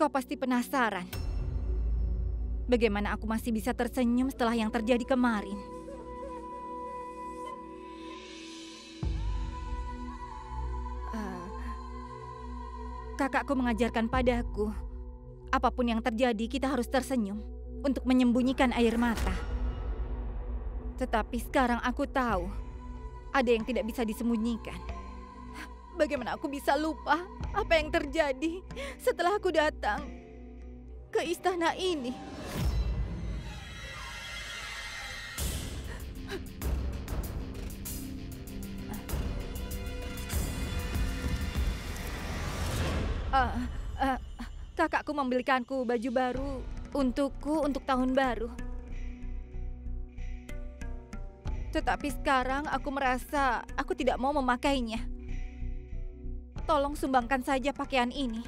Kau pasti penasaran. Bagaimana aku masih bisa tersenyum setelah yang terjadi kemarin? Kakakku mengajarkan padaku, apapun yang terjadi kita harus tersenyum untuk menyembunyikan air mata. Tetapi sekarang aku tahu, ada yang tidak bisa disembunyikan. Bagaimana aku bisa lupa apa yang terjadi setelah aku datang ke istana ini? Kakakku membelikanku baju baru untukku untuk tahun baru. Tetapi sekarang aku merasa aku tidak mau memakainya. Tolong sumbangkan saja pakaian ini.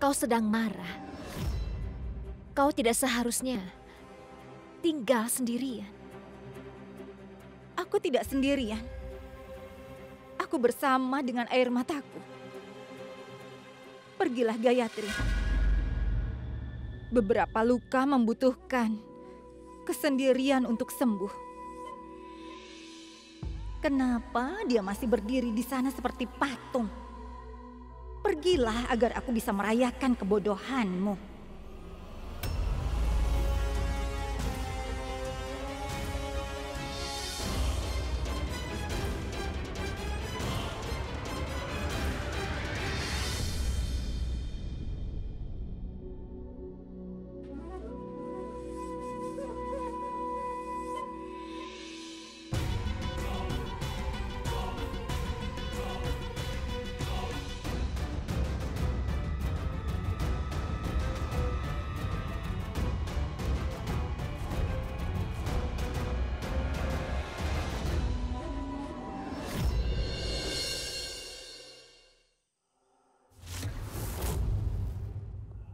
Kau sedang marah. Kau tidak seharusnya tinggal sendirian. Aku tidak sendirian. Aku bersama dengan air mataku. Pergilah Gayatri. Beberapa luka membutuhkan kesendirian untuk sembuh. Kenapa dia masih berdiri di sana seperti patung? Pergilah agar aku bisa merayakan kebodohanmu.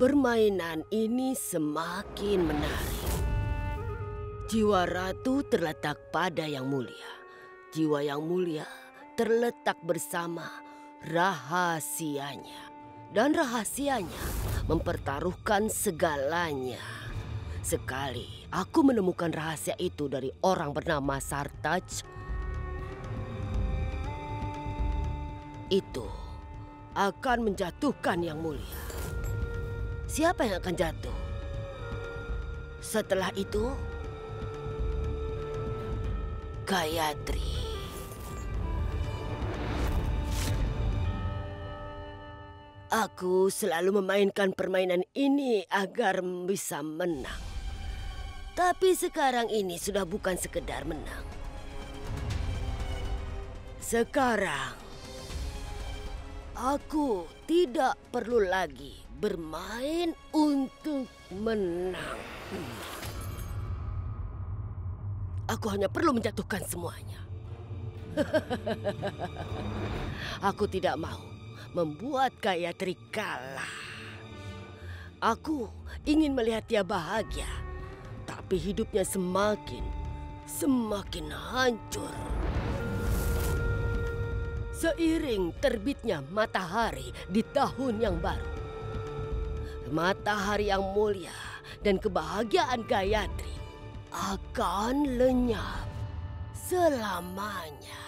Permainan ini semakin menarik. Jiwa ratu terletak pada yang mulia. Jiwa yang mulia terletak bersama rahasianya. Dan rahasianya mempertaruhkan segalanya. Sekali aku menemukan rahasia itu dari orang bernama Sartaj, itu akan menjatuhkan yang mulia. Siapa yang akan jatuh? Setelah itu, Gayatri. Aku selalu memainkan permainan ini agar bisa menang. Tapi sekarang ini sudah bukan sekedar menang. Sekarang, aku tidak perlu lagi bermain untuk menang. Aku hanya perlu menjatuhkan semuanya. Aku tidak mau membuat Gayatri kalah. Aku ingin melihat dia bahagia, tapi hidupnya semakin hancur. Seiring terbitnya matahari di tahun yang baru, matahari yang mulia dan kebahagiaan Gayatri akan lenyap selamanya.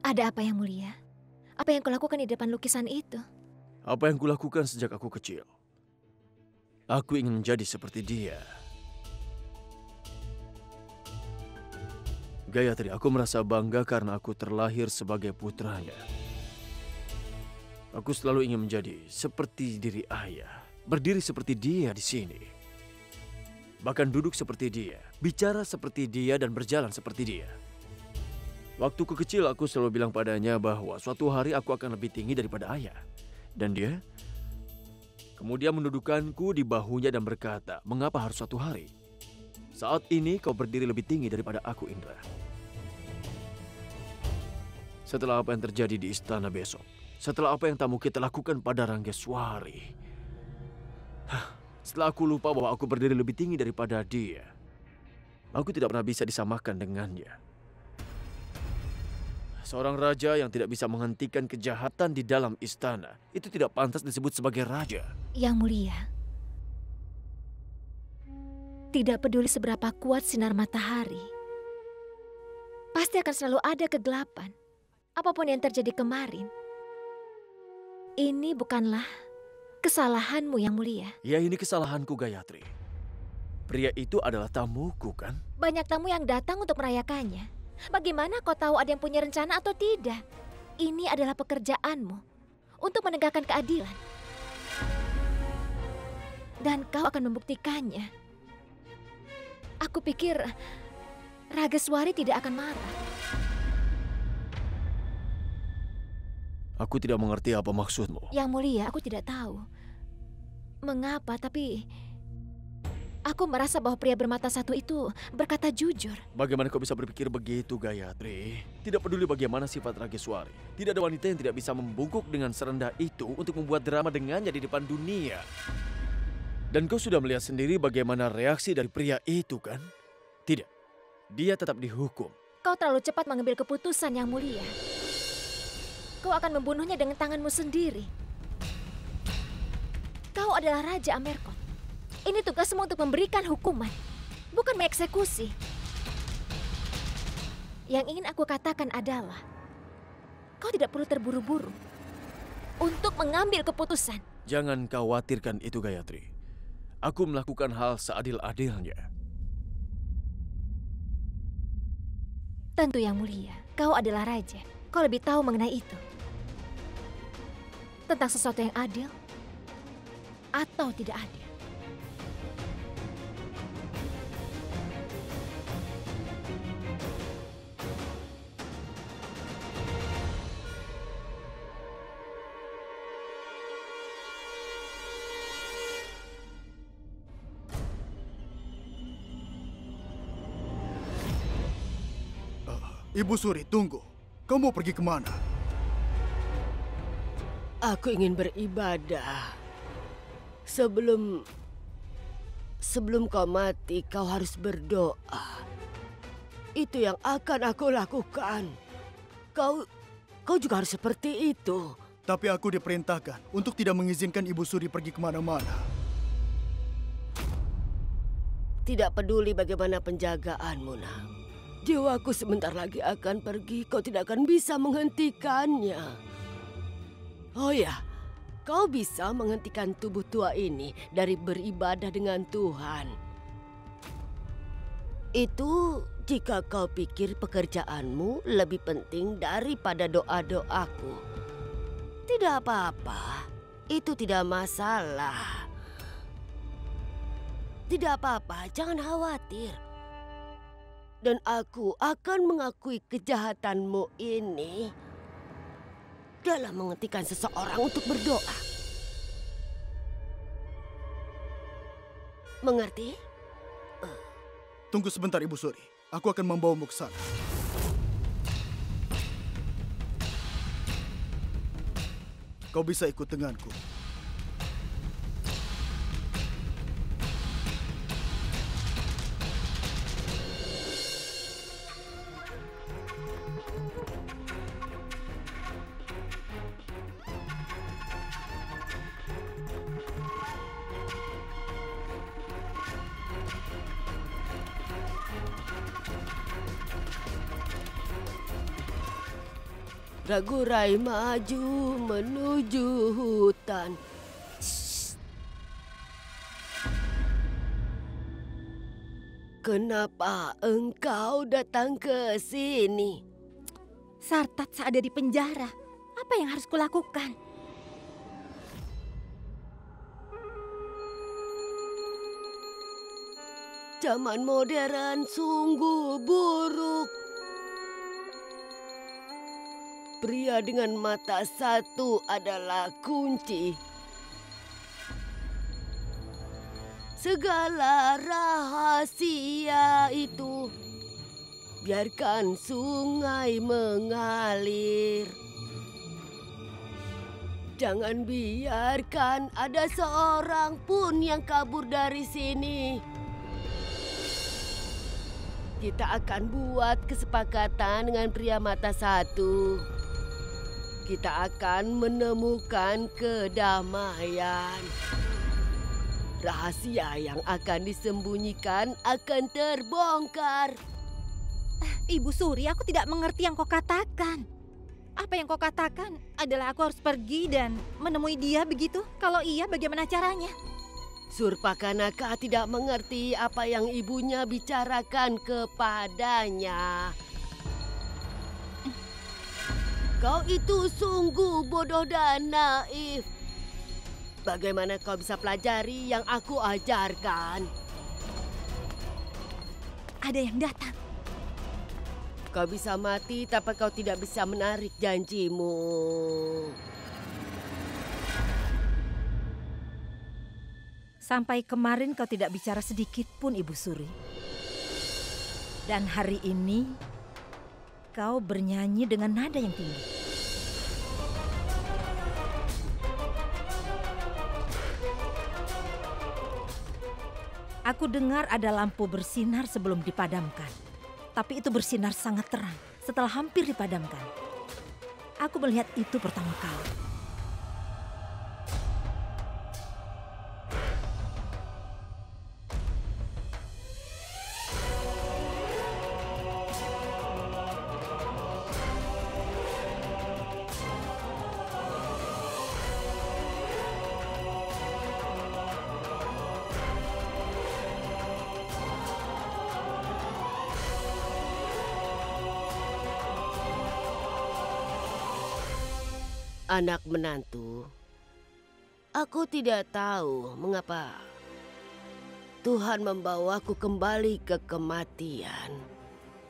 Ada apa yang mulia? Apa yang kulakukan di depan lukisan itu? Apa yang kulakukan sejak aku kecil? Aku ingin menjadi seperti dia. Gayatri, aku merasa bangga karena aku terlahir sebagai putranya. Aku selalu ingin menjadi seperti diri ayah, berdiri seperti dia di sini. Bahkan duduk seperti dia, bicara seperti dia, dan berjalan seperti dia. Waktu kecil aku selalu bilang padanya bahwa suatu hari aku akan lebih tinggi daripada ayah. Dan dia kemudian mendudukanku di bahunya dan berkata, "Mengapa harus suatu hari? Saat ini kau berdiri lebih tinggi daripada aku, Indra." Setelah apa yang terjadi di istana besok, setelah apa yang Tamu kita lakukan pada Ranggeswari, setelah aku lupa bahwa aku berdiri lebih tinggi daripada dia, aku tidak pernah bisa disamakan dengannya. Seorang raja yang tidak bisa menghentikan kejahatan di dalam istana, itu tidak pantas disebut sebagai raja. Yang Mulia, tidak peduli seberapa kuat sinar matahari, pasti akan selalu ada kegelapan. Apapun yang terjadi kemarin, ini bukanlah kesalahanmu, Yang Mulia. Ya, ini kesalahanku, Gayatri. Pria itu adalah tamuku, kan? Banyak tamu yang datang untuk merayakannya. Bagaimana kau tahu ada yang punya rencana atau tidak? Ini adalah pekerjaanmu untuk menegakkan keadilan. Dan kau akan membuktikannya. Aku pikir Rageswari tidak akan marah. Aku tidak mengerti apa maksudmu. Yang Mulia, aku tidak tahu mengapa, tapi aku merasa bahwa pria bermata satu itu berkata jujur. Bagaimana kau bisa berpikir begitu, Gayatri? Tidak peduli bagaimana sifat Rageswari, tidak ada wanita yang tidak bisa membungkuk dengan serendah itu untuk membuat drama dengannya di depan dunia. Dan kau sudah melihat sendiri bagaimana reaksi dari pria itu, kan? Tidak, dia tetap dihukum. Kau terlalu cepat mengambil keputusan, Yang Mulia. Kau akan membunuhnya dengan tanganmu sendiri. Kau adalah Raja Amerkot. Ini tugasmu untuk memberikan hukuman, bukan mengeksekusi. Yang ingin aku katakan adalah, kau tidak perlu terburu-buru untuk mengambil keputusan. Jangan khawatirkan itu, Gayatri. Aku melakukan hal seadil-adilnya. Tentu, Yang Mulia, kau adalah raja. Kau lebih tahu mengenai itu. Tentang sesuatu yang adil atau tidak adil. Ibu Suri, tunggu. Kau mau pergi kemana? Aku ingin beribadah. Sebelum kau mati, kau harus berdoa. Itu yang akan aku lakukan. Kau juga harus seperti itu. Tapi aku diperintahkan untuk tidak mengizinkan Ibu Suri pergi kemana-mana. Tidak peduli bagaimana penjagaanmu, nak. Jiwaku sebentar lagi akan pergi. Kau tidak akan bisa menghentikannya. Oh ya, kau bisa menghentikan tubuh tua ini dari beribadah dengan Tuhan. Itu jika kau pikir pekerjaanmu lebih penting daripada doa-doaku. Tidak apa-apa, itu tidak masalah. Tidak apa-apa, jangan khawatir. Dan aku akan mengakui kejahatanmu ini dalam menghentikan seseorang untuk berdoa. Mengerti? Tunggu sebentar, Ibu Suri. Aku akan membawamu ke sana. Kau bisa ikut denganku. Ragurai maju menuju hutan. Kenapa engkau datang ke sini? Sartat ada di penjara. Apa yang harus kulakukan? Zaman modern sungguh buruk. Pria dengan mata satu adalah kunci. Segala rahasia itu, biarkan sungai mengalir. Jangan biarkan ada seorang pun yang kabur dari sini. Kita akan buat kesepakatan dengan pria mata satu. Kita akan menemukan kedamaian. Rahasia yang akan disembunyikan akan terbongkar. Ibu Suri, aku tidak mengerti yang kau katakan. Apa yang kau katakan adalah aku harus pergi dan menemui dia begitu? Kalau iya, bagaimana caranya? Surpakanaka tidak mengerti apa yang ibunya bicarakan kepadanya. Kau itu sungguh bodoh dan naif. Bagaimana kau bisa pelajari yang aku ajarkan? Ada yang datang. Kau bisa mati, tapi kau tidak bisa menarik janjimu. Sampai kemarin kau tidak bicara sedikit pun, Ibu Suri. Dan hari ini, kau bernyanyi dengan nada yang tinggi. Aku dengar ada lampu bersinar sebelum dipadamkan. Tapi itu bersinar sangat terang setelah hampir dipadamkan. Aku melihat itu pertama kali. Anak menantu, aku tidak tahu mengapa Tuhan membawaku kembali ke kematian.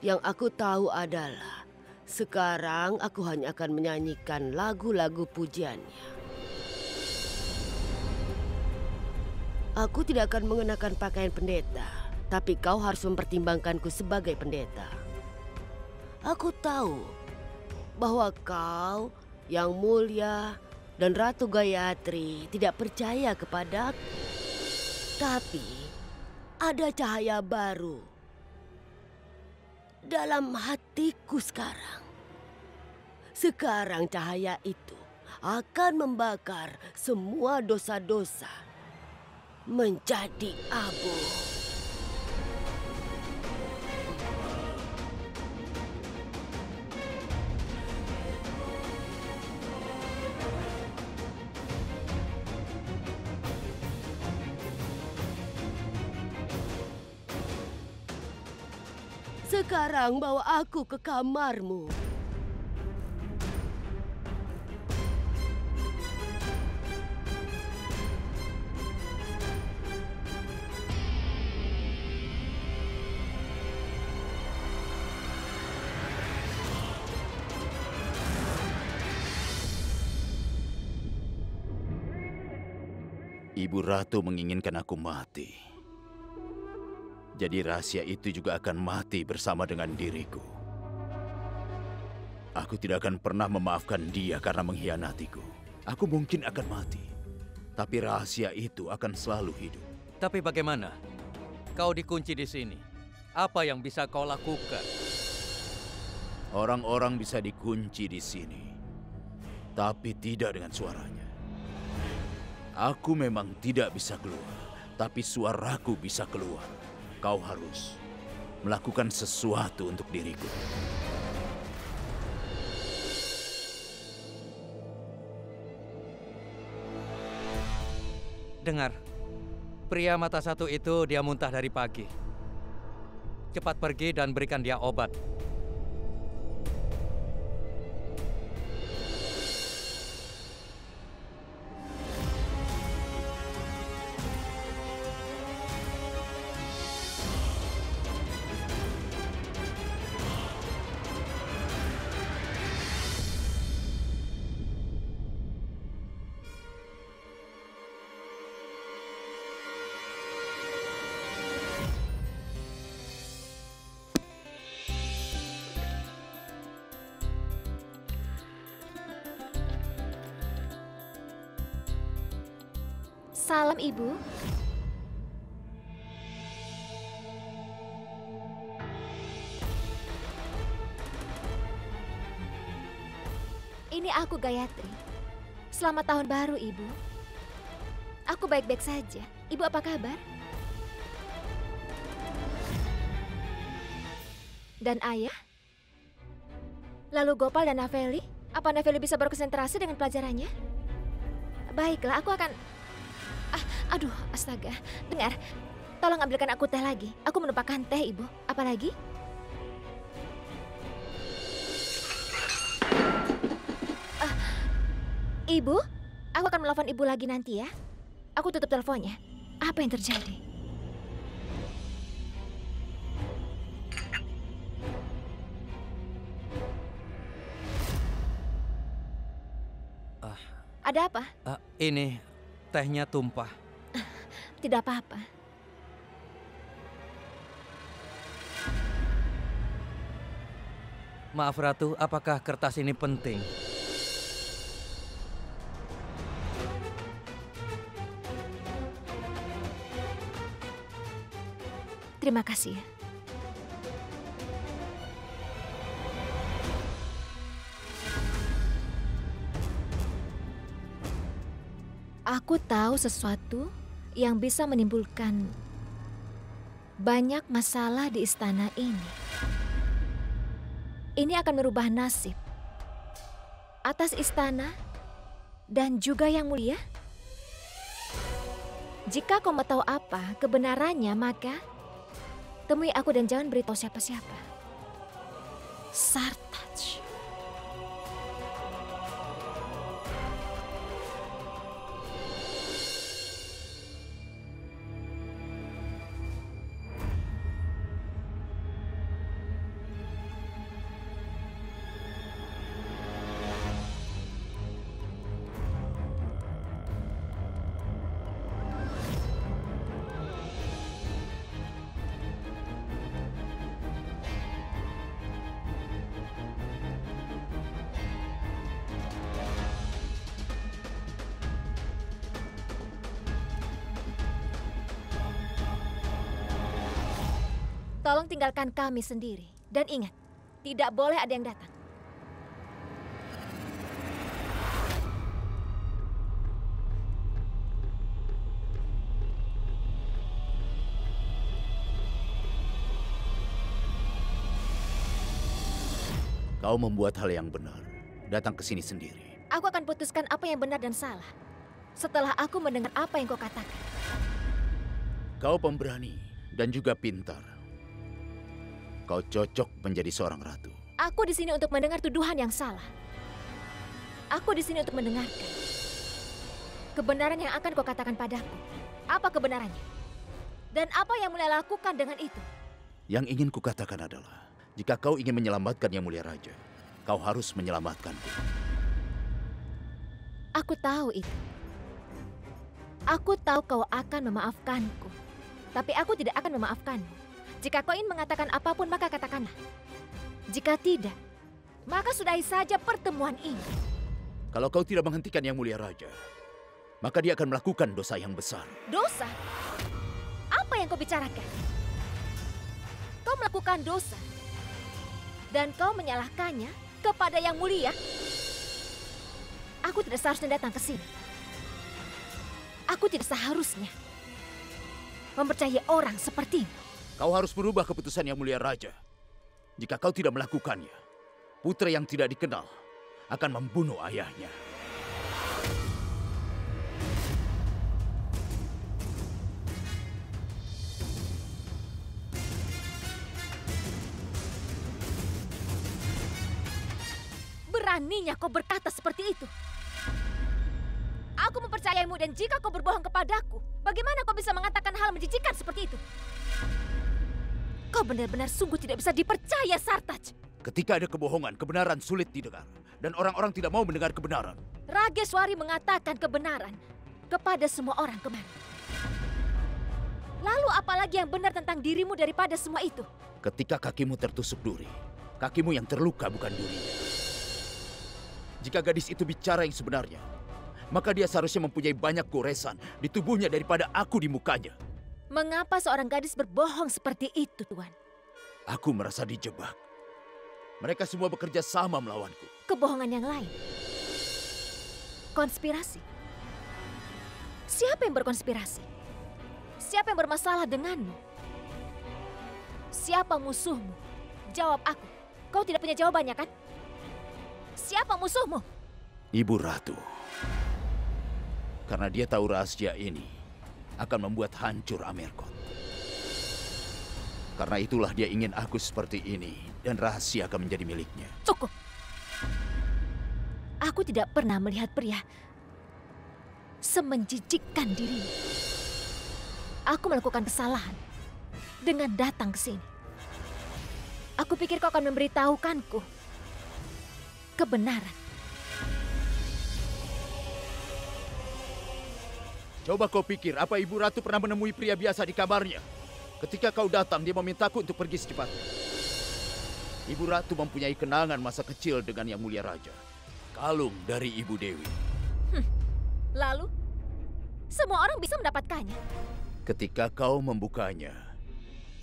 Yang aku tahu adalah sekarang aku hanya akan menyanyikan lagu-lagu pujiannya. Aku tidak akan mengenakan pakaian pendeta, tapi kau harus mempertimbangkanku sebagai pendeta. Aku tahu bahwa kau yang mulia dan Ratu Gayatri tidak percaya kepadaku. Tapi ada cahaya baru dalam hatiku sekarang. Sekarang cahaya itu akan membakar semua dosa-dosa menjadi abu. Sekarang bawa aku ke kamarmu. Ibu Ratu menginginkan aku mati. Jadi rahasia itu juga akan mati bersama dengan diriku. Aku tidak akan pernah memaafkan dia karena mengkhianatiku. Aku mungkin akan mati, tapi rahasia itu akan selalu hidup. Tapi bagaimana? Kau dikunci di sini. Apa yang bisa kau lakukan? Orang-orang bisa dikunci di sini, tapi tidak dengan suaranya. Aku memang tidak bisa keluar, tapi suaraku bisa keluar. Kau harus melakukan sesuatu untuk diriku. Dengar, pria mata satu itu dia muntah dari pagi. Cepat pergi dan berikan dia obat. Salam, Ibu. Ini aku, Gayatri. Selamat tahun baru, Ibu. Aku baik-baik saja. Ibu apa kabar? Dan ayah? Lalu Gopal dan Naveli? Apa Naveli bisa berkonsentrasi dengan pelajarannya? Baiklah, aku akan... aduh, astaga. Dengar, tolong ambilkan aku teh lagi. Aku melupakan teh, Ibu. Apa lagi? Ibu, aku akan menelepon Ibu lagi nanti ya. Aku tutup teleponnya. Apa yang terjadi? Ada apa? Ini, tehnya tumpah. Tidak apa-apa. Maaf Ratu, apakah kertas ini penting? Terima kasih. Aku tahu sesuatu yang bisa menimbulkan banyak masalah di istana ini. Ini akan merubah nasib atas istana dan juga yang mulia. Jika kau mau tahu apa kebenarannya, maka temui aku dan jangan beritahu siapa-siapa. Sartaj. Tolong tinggalkan kami sendiri. Dan ingat, tidak boleh ada yang datang. Kau membuat hal yang benar. Datang ke sini sendiri. Aku akan putuskan apa yang benar dan salah setelah aku mendengar apa yang kau katakan. Kau pemberani dan juga pintar. Kau cocok menjadi seorang ratu. Aku di sini untuk mendengar tuduhan yang salah. Aku di sini untuk mendengarkan kebenaran yang akan kau katakan padaku. Apa kebenarannya? Dan apa yang mulai lakukan dengan itu? Yang ingin kukatakan adalah, jika kau ingin menyelamatkan Yang Mulia Raja, kau harus menyelamatkanku. Aku tahu itu. Aku tahu kau akan memaafkanku. Tapi aku tidak akan memaafkanmu. Jika kau ingin mengatakan apapun, maka katakanlah. Jika tidak, maka sudahi saja pertemuan ini. Kalau kau tidak menghentikan Yang Mulia Raja, maka dia akan melakukan dosa yang besar. Dosa? Apa yang kau bicarakan? Kau melakukan dosa. Dan kau menyalahkannya kepada Yang Mulia. Aku tidak seharusnya datang ke sini. Aku tidak seharusnya mempercayai orang sepertimu. Kau harus merubah keputusan Yang Mulia Raja. Jika kau tidak melakukannya, putra yang tidak dikenal akan membunuh ayahnya. Beraninya kau berkata seperti itu. Aku mempercayaimu dan jika kau berbohong kepadaku, bagaimana kau bisa mengatakan hal menjijikan seperti itu? Kau benar-benar sungguh tidak bisa dipercaya, Sartaj. Ketika ada kebohongan, kebenaran sulit didengar. Dan orang-orang tidak mau mendengar kebenaran. Rageswari mengatakan kebenaran kepada semua orang kemarin. Lalu apalagi yang benar tentang dirimu daripada semua itu? Ketika kakimu tertusuk duri, kakimu yang terluka bukan durinya. Jika gadis itu bicara yang sebenarnya, maka dia seharusnya mempunyai banyak goresan di tubuhnya daripada aku di mukanya. Mengapa seorang gadis berbohong seperti itu, Tuan? Aku merasa dijebak. Mereka semua bekerja sama melawanku. Kebohongan yang lain. Konspirasi. Siapa yang berkonspirasi? Siapa yang bermasalah denganmu? Siapa musuhmu? Jawab aku. Kau tidak punya jawabannya, kan? Siapa musuhmu? Ibu Ratu. Karena dia tahu rahasia ini akan membuat hancur Amerkot. Karena itulah dia ingin aku seperti ini dan rahasia akan menjadi miliknya. Cukup. Aku tidak pernah melihat pria semenjijikkan dirinya. Aku melakukan kesalahan dengan datang ke sini. Aku pikir kau akan memberitahukanku kebenaran. Coba kau pikir apa Ibu Ratu pernah menemui pria biasa di kamarnya? Ketika kau datang, dia memintaku untuk pergi secepatnya. Ibu Ratu mempunyai kenangan masa kecil dengan Yang Mulia Raja. Kalung dari Ibu Dewi. Lalu, semua orang bisa mendapatkannya. Ketika kau membukanya,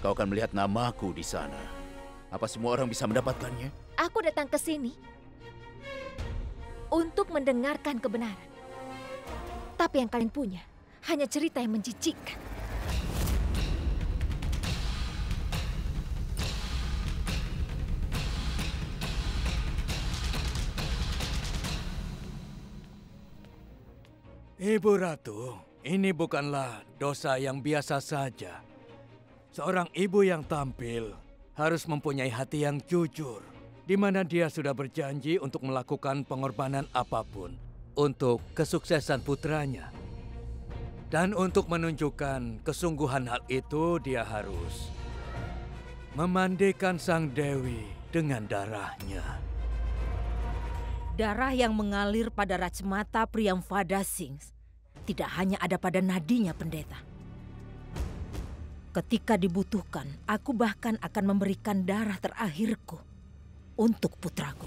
kau akan melihat namaku di sana. Apa semua orang bisa mendapatkannya? Aku datang ke sini untuk mendengarkan kebenaran. Tapi yang kalian punya hanya cerita yang menjijikkan. Ibu Ratu, ini bukanlah dosa yang biasa saja. Seorang ibu yang tampil harus mempunyai hati yang jujur, di mana dia sudah berjanji untuk melakukan pengorbanan apapun untuk kesuksesan putranya. Dan untuk menunjukkan kesungguhan hal itu, dia harus memandikan sang Dewi dengan darahnya. Darah yang mengalir pada Rajmata Priyamvada Singh tidak hanya ada pada nadinya, pendeta. Ketika dibutuhkan, aku bahkan akan memberikan darah terakhirku untuk putraku.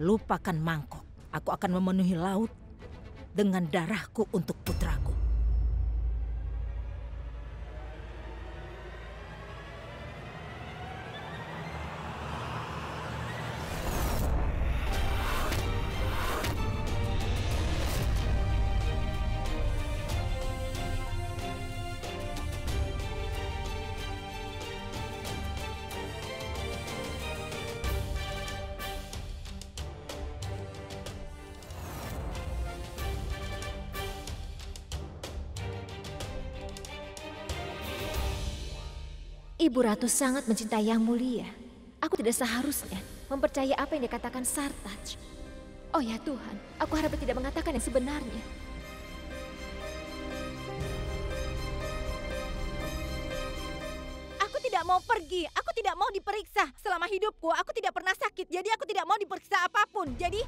Lupakan mangkok, aku akan memenuhi laut dengan darahku untuk putraku. Ibu Ratu sangat mencintai Yang Mulia. Aku tidak seharusnya mempercayai apa yang dikatakan Sartaj. Oh ya Tuhan, aku harap dia tidak mengatakan yang sebenarnya. Aku tidak mau pergi, aku tidak mau diperiksa. Selama hidupku, aku tidak pernah sakit, jadi aku tidak mau diperiksa apapun. Jadi,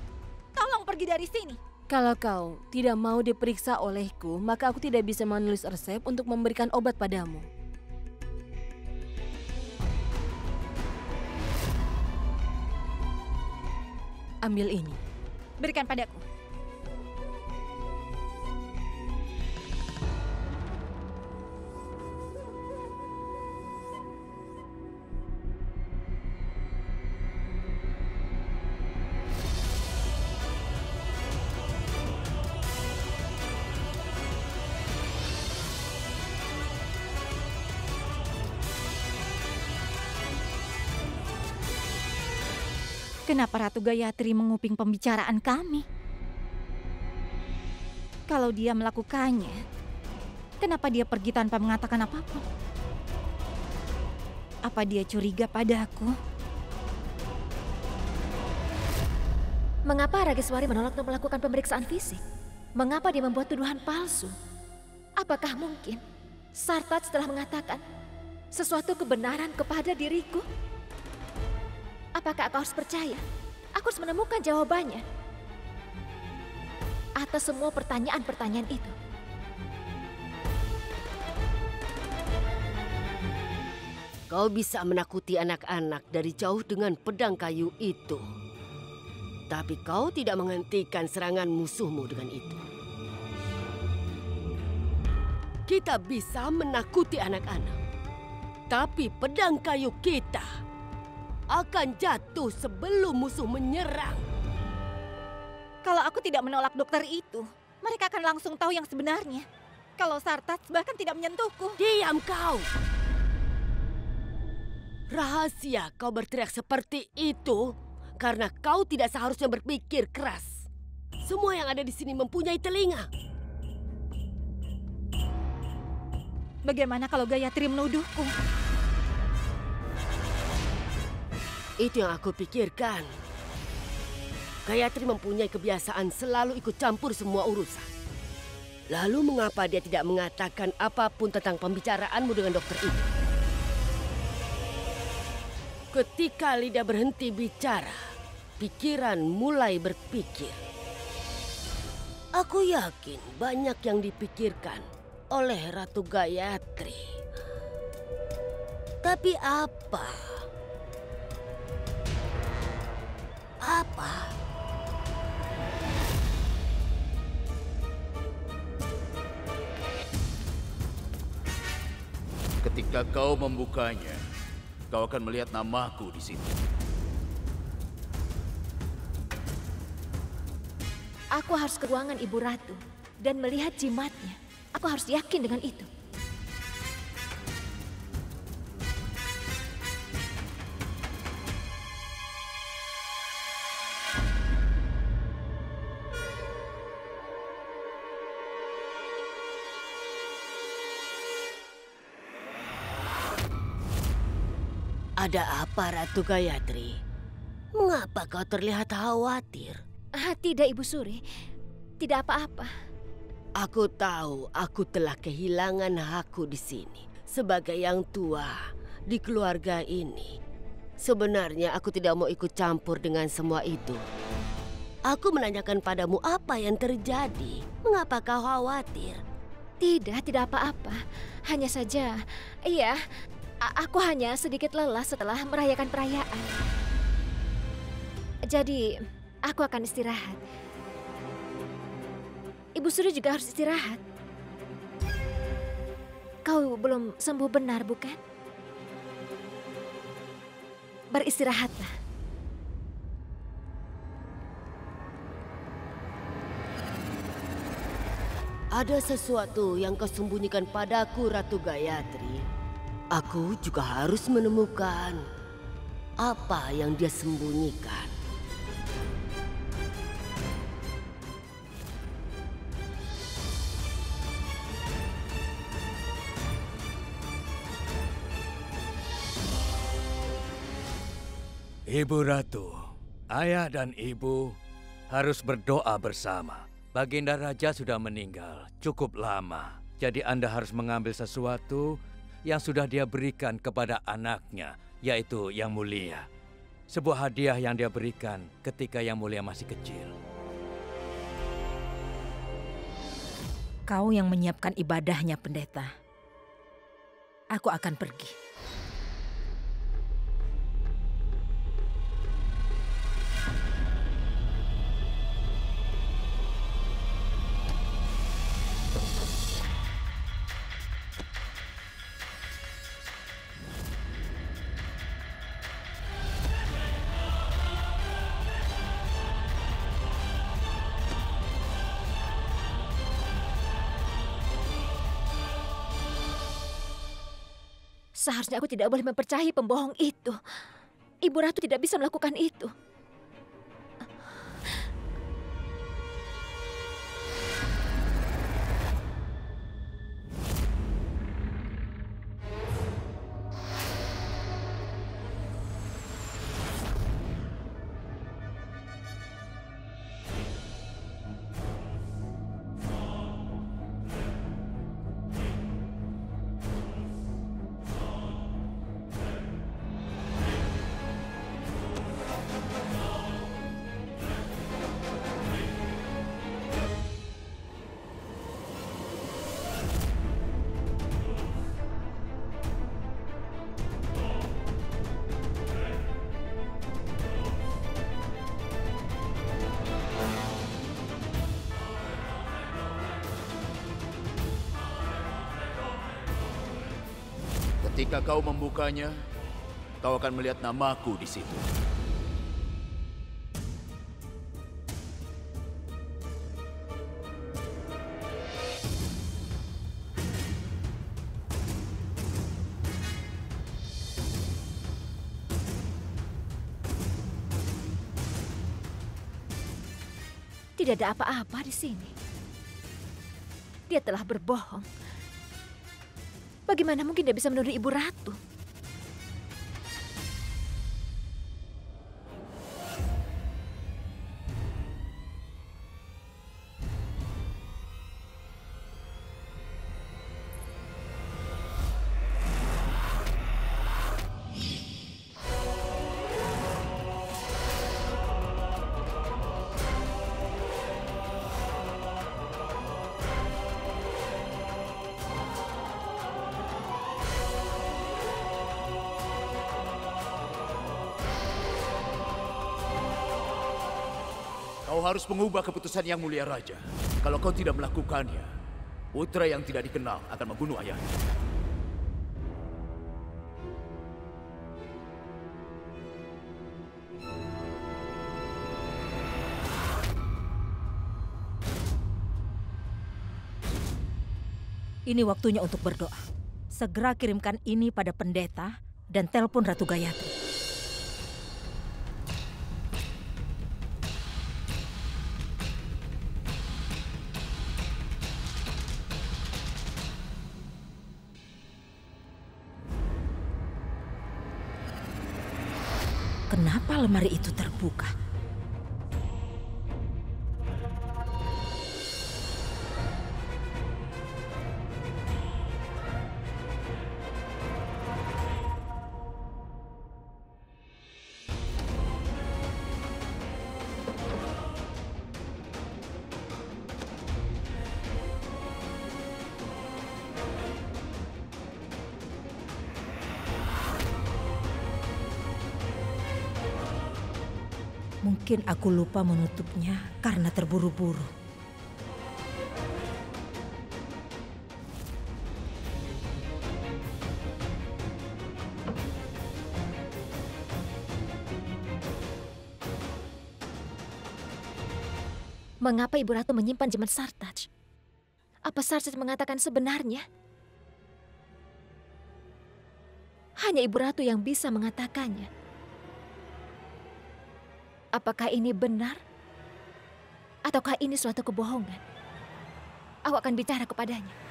tolong pergi dari sini. Kalau kau tidak mau diperiksa olehku, maka aku tidak bisa menulis resep untuk memberikan obat padamu. Ambil ini. Berikan padaku. Kenapa Ratu Gayatri menguping pembicaraan kami? Kalau dia melakukannya, kenapa dia pergi tanpa mengatakan apapun? Apa dia curiga padaku? Mengapa Rageswari menolak untuk melakukan pemeriksaan fisik? Mengapa dia membuat tuduhan palsu? Apakah mungkin Sartaj telah mengatakan sesuatu kebenaran kepada diriku? Apakah aku harus percaya? Aku harus menemukan jawabannya atas semua pertanyaan-pertanyaan itu. Kau bisa menakuti anak-anak dari jauh dengan pedang kayu itu. Tapi kau tidak menghentikan serangan musuhmu dengan itu. Kita bisa menakuti anak-anak. Tapi pedang kayu kita akan jatuh sebelum musuh menyerang. Kalau aku tidak menolak dokter itu, mereka akan langsung tahu yang sebenarnya. Kalau Sartats bahkan tidak menyentuhku. Diam kau! Rahasia kau berteriak seperti itu karena kau tidak seharusnya berpikir keras. Semua yang ada di sini mempunyai telinga. Bagaimana kalau Gayatri menuduhku? Itu yang aku pikirkan. Gayatri mempunyai kebiasaan selalu ikut campur semua urusan. Lalu mengapa dia tidak mengatakan apapun tentang pembicaraanmu dengan dokter itu? Ketika lidah berhenti bicara, pikiran mulai berpikir. Aku yakin banyak yang dipikirkan oleh Ratu Gayatri. Tapi apa? Apa? Ketika kau membukanya, kau akan melihat namaku di situ. Aku harus ke ruangan Ibu Ratu dan melihat jimatnya. Aku harus yakin dengan itu. Ada apa, Ratu Gayatri? Mengapa kau terlihat khawatir? Tidak, Ibu Suri. Tidak apa-apa. Aku tahu aku telah kehilangan hakku di sini sebagai yang tua di keluarga ini. Sebenarnya aku tidak mau ikut campur dengan semua itu. Aku menanyakan padamu apa yang terjadi. Mengapa kau khawatir? Tidak apa-apa. Hanya saja, iya, aku hanya sedikit lelah setelah merayakan perayaan. Jadi, aku akan istirahat. Ibu Suri juga harus istirahat. Kau belum sembuh benar, bukan? Beristirahatlah. Ada sesuatu yang kau sembunyikan padaku, Ratu Gayatri. Aku juga harus menemukan apa yang dia sembunyikan. Ibu Ratu, ayah dan ibu harus berdoa bersama. Baginda Raja sudah meninggal cukup lama. Jadi Anda harus mengambil sesuatu yang sudah dia berikan kepada anaknya, yaitu Yang Mulia. Sebuah hadiah yang dia berikan ketika Yang Mulia masih kecil. Kau yang menyiapkan ibadahnya, pendeta. Aku akan pergi. Seharusnya aku tidak boleh mempercayai pembohong itu. Ibu Ratu tidak bisa melakukan itu. Ketika kau membukanya, kau akan melihat namaku di situ. Tidak ada apa-apa di sini. Dia telah berbohong. Bagaimana mungkin dia bisa menuduh Ibu Ratu? Kau harus mengubah keputusan Yang Mulia Raja. Kalau kau tidak melakukannya, putra yang tidak dikenal akan membunuh ayahnya. Ini waktunya untuk berdoa. Segera kirimkan ini pada pendeta dan telepon Ratu Gayatri. Kenapa lemari itu terbuka? Mungkin aku lupa menutupnya karena terburu-buru. Mengapa Ibu Ratu menyimpan jimat Sartaj? Apa Sartaj mengatakan sebenarnya? Hanya Ibu Ratu yang bisa mengatakannya. Apakah ini benar? Ataukah ini suatu kebohongan? Aku akan bicara kepadanya.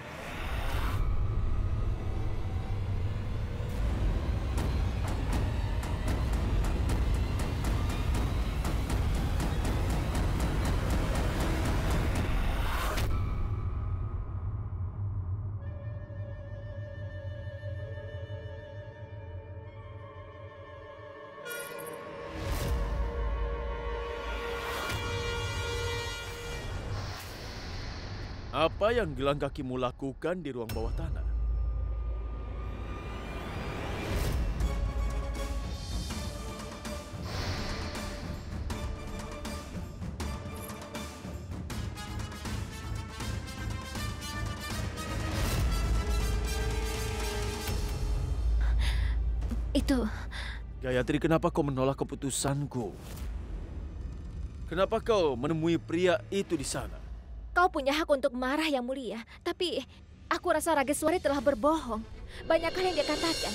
Apa yang gelang kakimu lakukan di ruang bawah tanah? Itu... Gayatri, kenapa kau menolak keputusanku? Kenapa kau menemui pria itu di sana? Kau punya hak untuk marah, Yang Mulia. Tapi aku rasa Rageswari telah berbohong. Banyak hal yang dia katakan.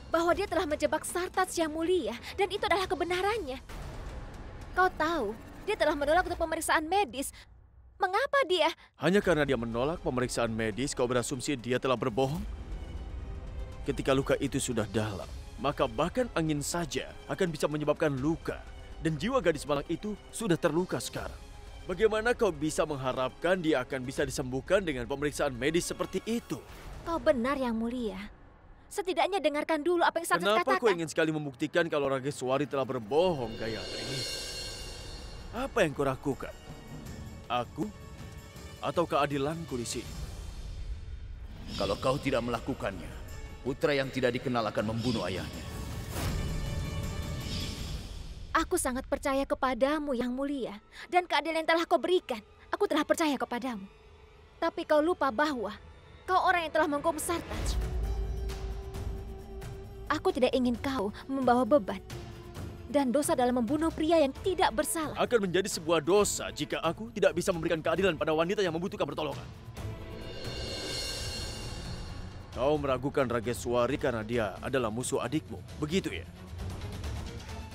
Bahwa dia telah menjebak Sartaj, Yang Mulia. Dan itu adalah kebenarannya. Kau tahu, dia telah menolak untuk pemeriksaan medis. Mengapa dia? Hanya karena dia menolak pemeriksaan medis, kau berasumsi dia telah berbohong? Ketika luka itu sudah dalam, maka bahkan angin saja akan bisa menyebabkan luka. Dan jiwa gadis malang itu sudah terluka sekarang. Bagaimana kau bisa mengharapkan dia akan bisa disembuhkan dengan pemeriksaan medis seperti itu? Kau benar, Yang Mulia. Setidaknya dengarkan dulu apa yang Sartaj katakan. Kenapa kau ingin sekali membuktikan kalau Rageswari telah berbohong, Gayatri? Apa yang kau lakukan? Aku atau keadilanku di sini? Kalau kau tidak melakukannya, putra yang tidak dikenal akan membunuh ayahnya. Aku sangat percaya kepadamu, Yang Mulia. Dan keadilan yang telah kau berikan, aku telah percaya kepadamu. Tapi kau lupa bahwa kau orang yang telah menghukum Sartaj. Aku tidak ingin kau membawa beban dan dosa dalam membunuh pria yang tidak bersalah. Akan menjadi sebuah dosa jika aku tidak bisa memberikan keadilan pada wanita yang membutuhkan pertolongan. Kau meragukan Rageswari karena dia adalah musuh adikmu, begitu ya?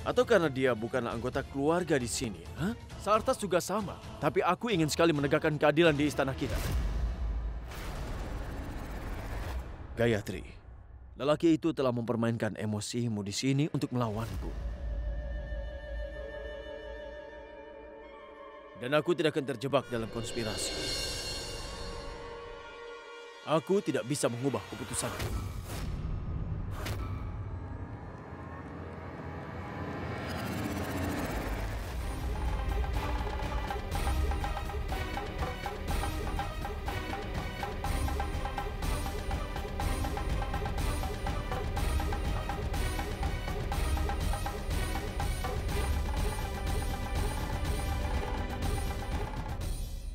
Atau karena dia bukanlah anggota keluarga di sini? Hah? Sartas juga sama, tapi aku ingin sekali menegakkan keadilan di istana kita. Gayatri, lelaki itu telah mempermainkan emosimu di sini untuk melawanku. Dan aku tidak akan terjebak dalam konspirasi. Aku tidak bisa mengubah keputusanku.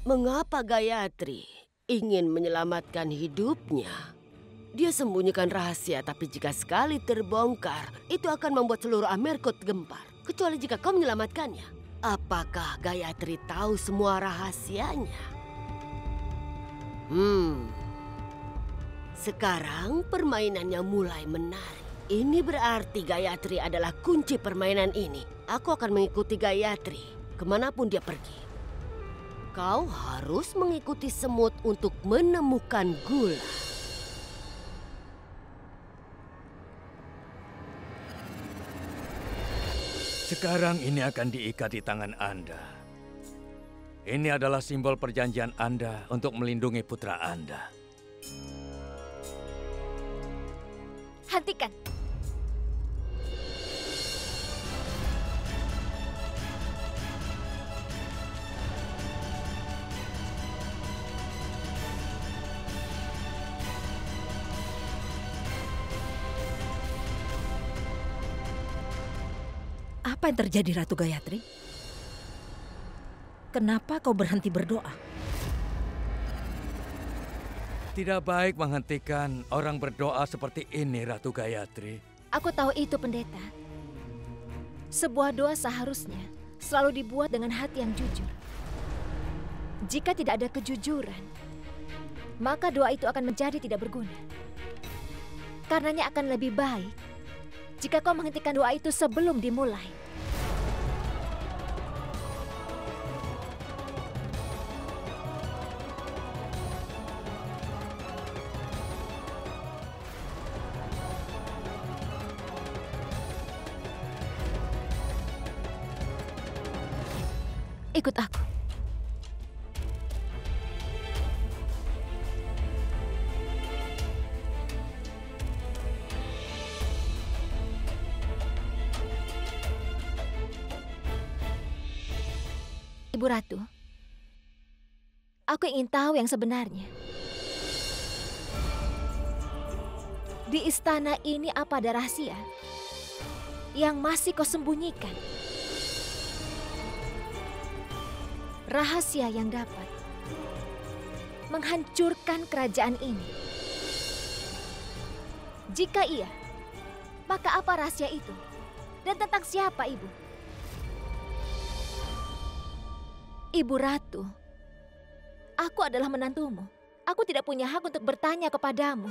Mengapa Gayatri ingin menyelamatkan hidupnya? Dia sembunyikan rahasia, tapi jika sekali terbongkar, itu akan membuat seluruh Amarkot gempar. Kecuali jika kau menyelamatkannya. Apakah Gayatri tahu semua rahasianya? Sekarang permainannya mulai menarik. Ini berarti Gayatri adalah kunci permainan ini. Aku akan mengikuti Gayatri kemanapun dia pergi. Kau harus mengikuti semut untuk menemukan gula. Sekarang ini akan diikat di tangan Anda. Ini adalah simbol perjanjian Anda untuk melindungi putra Anda. Hentikan. Apa yang terjadi, Ratu Gayatri? Kenapa kau berhenti berdoa? Tidak baik menghentikan orang berdoa seperti ini, Ratu Gayatri. Aku tahu itu, pendeta. Sebuah doa seharusnya selalu dibuat dengan hati yang jujur. Jika tidak ada kejujuran, maka doa itu akan menjadi tidak berguna. Karenanya akan lebih baik jika kau menghentikan doa itu sebelum dimulai. Ikut aku. Ibu Ratu, aku ingin tahu yang sebenarnya. Di istana ini apa ada rahasia yang masih kau sembunyikan? Rahasia yang dapat menghancurkan kerajaan ini. Jika iya, maka apa rahasia itu? Dan tentang siapa, Ibu? Ibu Ratu, aku adalah menantumu. Aku tidak punya hak untuk bertanya kepadamu.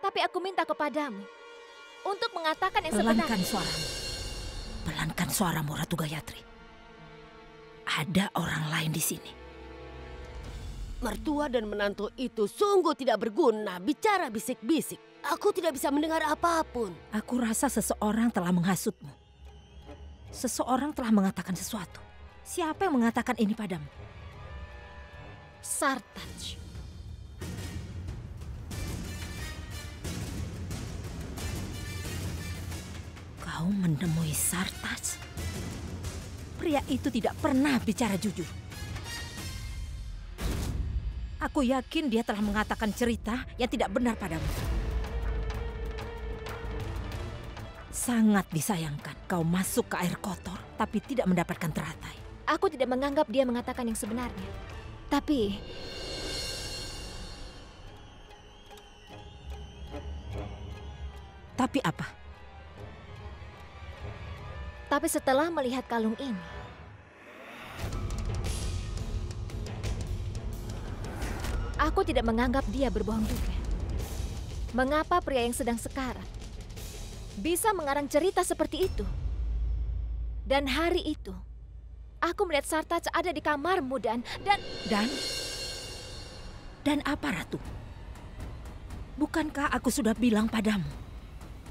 Tapi aku minta kepadamu untuk mengatakan yang sebenarnya. Pelankan suaramu. Pelankan suaramu, Ratu Gayatri. Ada orang lain di sini. Mertua dan menantu itu sungguh tidak berguna bicara bisik-bisik. Aku tidak bisa mendengar apapun. Aku rasa seseorang telah menghasutmu. Seseorang telah mengatakan sesuatu. Siapa yang mengatakan ini padamu? Sartaj. Kau menemui Sartaj? Pria itu tidak pernah bicara jujur. Aku yakin dia telah mengatakan cerita yang tidak benar padamu. Sangat disayangkan kau masuk ke air kotor tapi tidak mendapatkan teratai. Aku tidak menganggap dia mengatakan yang sebenarnya. Tapi Tapi apa? Tapi setelah melihat kalung ini, aku tidak menganggap dia berbohong juga. Mengapa pria yang sedang sekarat bisa mengarang cerita seperti itu? Dan hari itu, aku melihat Sartaj ada di kamarmu dan... Dan apa, Ratu? Bukankah aku sudah bilang padamu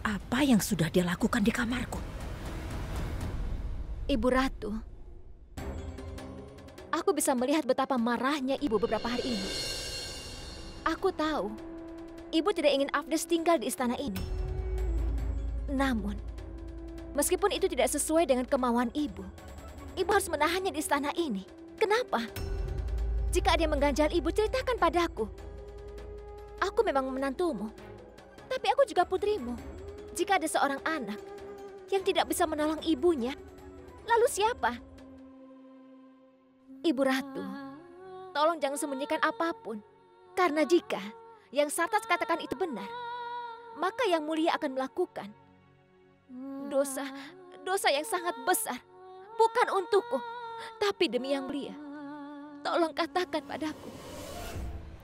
apa yang sudah dia lakukan di kamarku? Ibu Ratu, aku bisa melihat betapa marahnya ibu beberapa hari ini. Aku tahu, ibu tidak ingin Afdes tinggal di istana ini. Namun, meskipun itu tidak sesuai dengan kemauan ibu, ibu harus menahannya di istana ini. Kenapa? Jika ada yang mengganjal ibu, ceritakan padaku. Aku memang menantumu, tapi aku juga putrimu. Jika ada seorang anak yang tidak bisa menolong ibunya, lalu siapa? Ibu Ratu, tolong jangan sembunyikan apapun. Karena jika yang Sartaj katakan itu benar, maka Yang Mulia akan melakukan dosa yang sangat besar. Bukan untukku, tapi demi Yang Mulia. Tolong katakan padaku.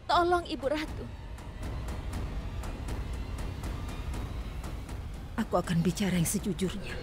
Tolong Ibu Ratu. Aku akan bicara yang sejujurnya.